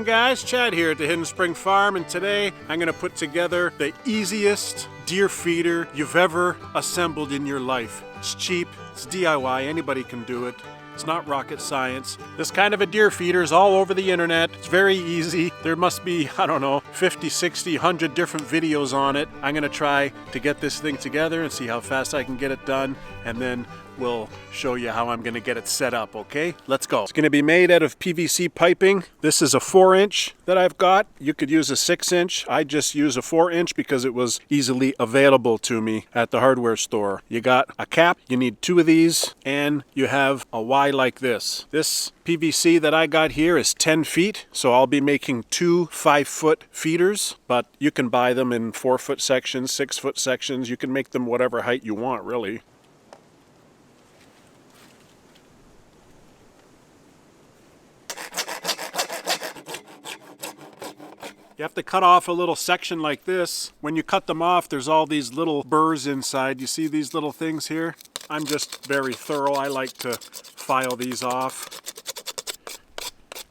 going, guys? Chad here at the Hidden Spring Farm, and today I'm going to put together the easiest deer feeder you've ever assembled in your life. It's cheap, it's DIY, anybody can do it. It's not rocket science. This kind of a deer feeder is all over the internet. It's very easy. There must be, I don't know, 50, 60, 100 different videos on it. I'm gonna try to get this thing together and see how fast I can get it done, and then we'll show you how I'm gonna get it set up, okay? Let's go. It's gonna be made out of PVC piping. This is a 4-inch that I've got. You could use a 6-inch. I just use a 4-inch because it was easily available to me at the hardware store. You got a cap, you need 2 of these, and you have a Y like this. This PVC that I got here is 10 feet, so I'll be making 2 5-foot feeders, but you can buy them in 4-foot sections, 6-foot sections. You can make them whatever height you want, really. You have to cut off a little section like this. When you cut them off, there's all these little burrs inside. You see these little things here? I'm just very thorough. I like to file these off.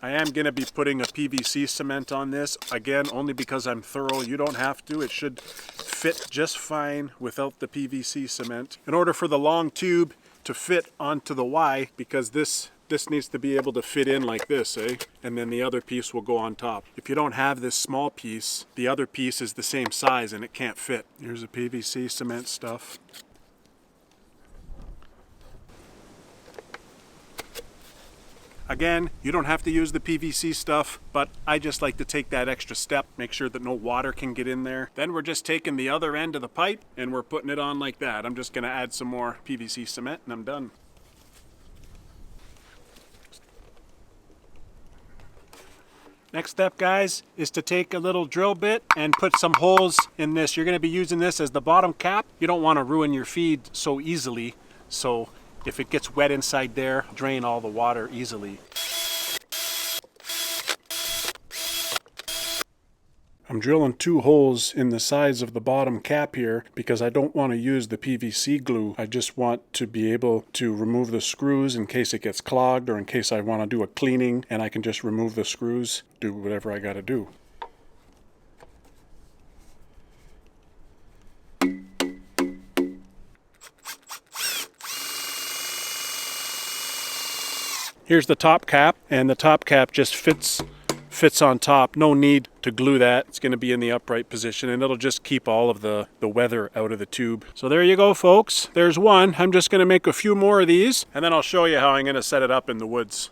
I am going to be putting a PVC cement on this, again, only because I'm thorough. You don't have to. It should fit just fine without the PVC cement. In order for the long tube to fit onto the Y, because this needs to be able to fit in like this, and then the other piece will go on top. If you don't have this small piece, the other piece is the same size and it can't fit. Here's the PVC cement stuff. Again, you don't have to use the PVC stuff, but I just like to take that extra step, make sure that no water can get in there. Then we're just taking the other end of the pipe and we're putting it on like that. I'm just gonna add some more PVC cement and I'm done. Next step, guys, is to take a little drill bit and put some holes in this. You're going to be using this as the bottom cap. You don't want to ruin your feed so easily, so if it gets wet inside there, drain all the water easily. I'm drilling 2 holes in the sides of the bottom cap here because I don't want to use the PVC glue. I just want to be able to remove the screws in case it gets clogged or in case I want to do a cleaning, and I can just remove the screws, do whatever I got to do. Here's the top cap, and the top cap just fits on top. No need to glue that. It's going to be in the upright position and it'll just keep all of the weather out of the tube. So there you go, folks. There's one. I'm just going to make a few more of these and then I'll show you how I'm going to set it up in the woods.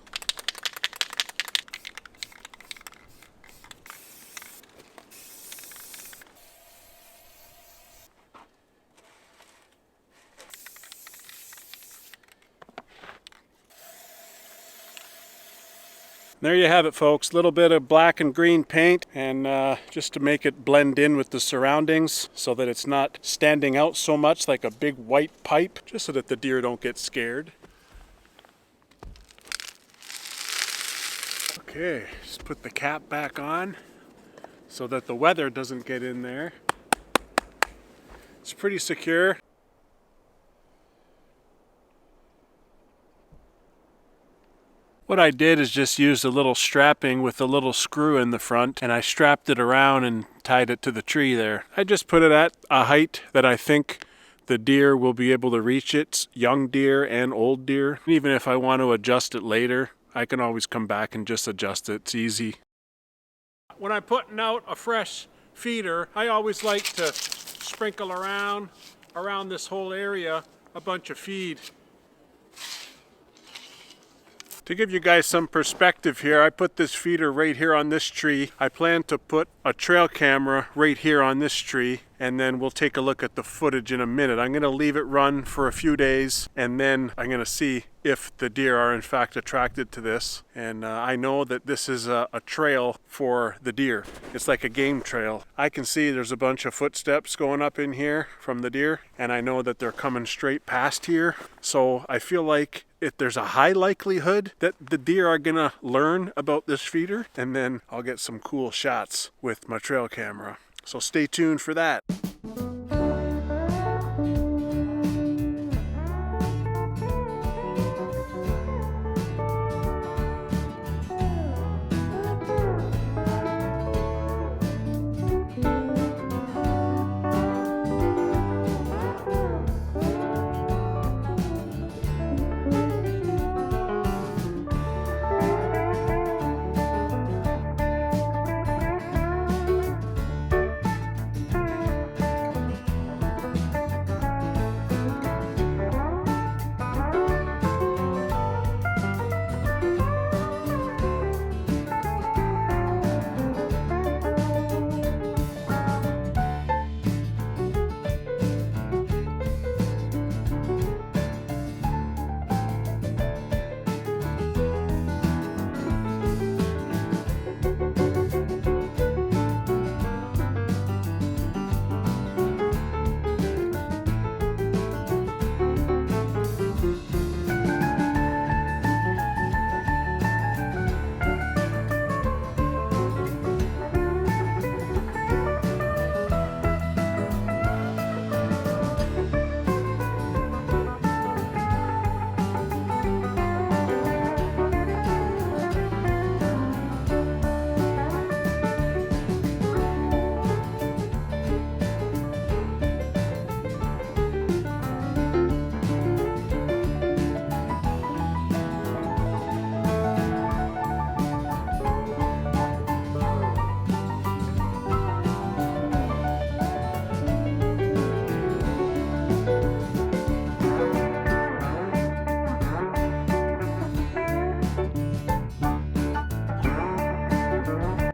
There you have it, folks. A little bit of black and green paint, and just to make it blend in with the surroundings so that it's not standing out so much like a big white pipe, just so that the deer don't get scared. Okay, just put the cap back on so that the weather doesn't get in there. It's pretty secure. What I did is just use a little strapping with a little screw in the front, and I strapped it around and tied it to the tree there. I just put it at a height that I think the deer will be able to reach it, young deer and old deer. Even if I want to adjust it later, I can always come back and just adjust it. It's easy. When I'm putting out a fresh feeder, I always like to sprinkle around this whole area a bunch of feed. To give you guys some perspective here, I put this feeder right here on this tree. I plan to put a trail camera right here on this tree, and then we'll take a look at the footage in a minute. I'm going to leave it run for a few days, and then I'm going to see if the deer are in fact attracted to this. And I know that this is a trail for the deer. It's like a game trail. I can see there's a bunch of footsteps going up in here from the deer, and I know that they're coming straight past here. So I feel like there's a high likelihood that the deer are gonna learn about this feeder, and then I'll get some cool shots with my trail camera. So stay tuned for that.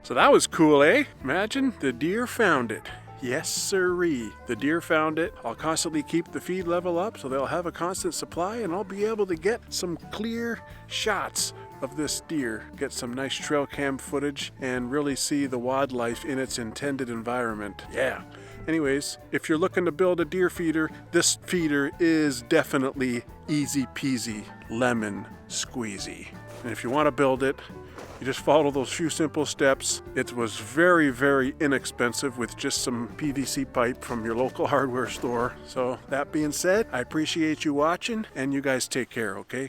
So that was cool, eh? Imagine the deer found it. Yes, sirree. The deer found it. I'll constantly keep the feed level up so they'll have a constant supply, and I'll be able to get some clear shots of this deer, get some nice trail cam footage, and really see the wildlife in its intended environment. Yeah. Anyways, if you're looking to build a deer feeder, this feeder is definitely easy peasy, lemon squeezy. And if you want to build it, you just follow those few simple steps. It was very, very inexpensive with just some PVC pipe from your local hardware store. So that being said, I appreciate you watching, and you guys take care, okay?